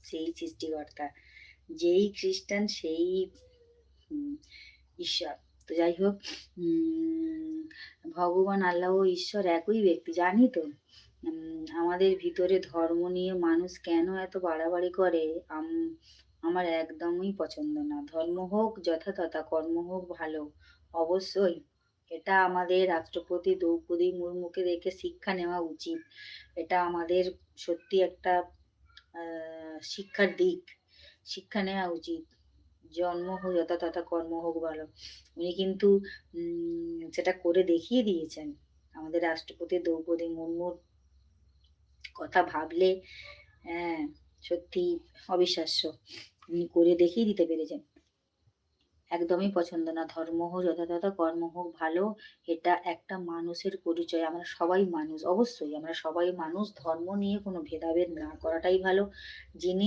সেই সৃষ্টিকর্তা, যেই খ্রিস্টান সেই উম, ঈশ্বর। তো যাই হোক, ভগবান আল্লাহ ও ঈশ্বর একই ব্যক্তি, জানি তো। আমাদের ভিতরে ধর্ম নিয়ে মানুষ কেন এত বাড়াবাড়ি করে, আমার একদমই পছন্দ না। ধর্ম হোক যথাতথা, কর্ম হোক ভালো, অবশ্যই। এটা আমাদের রাষ্ট্রপতি দ্রৌপদী মুর্মুকে দেখে শিক্ষা নেওয়া উচিত। এটা আমাদের সত্যি একটা শিক্ষার দিক। শিক্ষা নেওয়া উচিত। জন্ম হোক যথাতথা, কর্ম হোক ভালো। উনি কিন্তু সেটা করে দেখিয়ে দিয়েছেন। আমাদের রাষ্ট্রপতি দ্রৌপদী মুর্মুর কথা ভাবলে হ্যাঁ, সত্যি অবিশ্বাস্য। উনি করে দেখিয়ে দিতে পেরেছেন। একদমই পছন্দ না। ধর্ম হোক যথাযথ, কর্ম হোক ভালো। এটা একটা মানুষের পরিচয়। আমরা সবাই মানুষ। অবশ্যই আমরা সবাই মানুষ। ধর্ম নিয়ে কোনো ভেদাভেদ না করাটাই ভালো। যিনি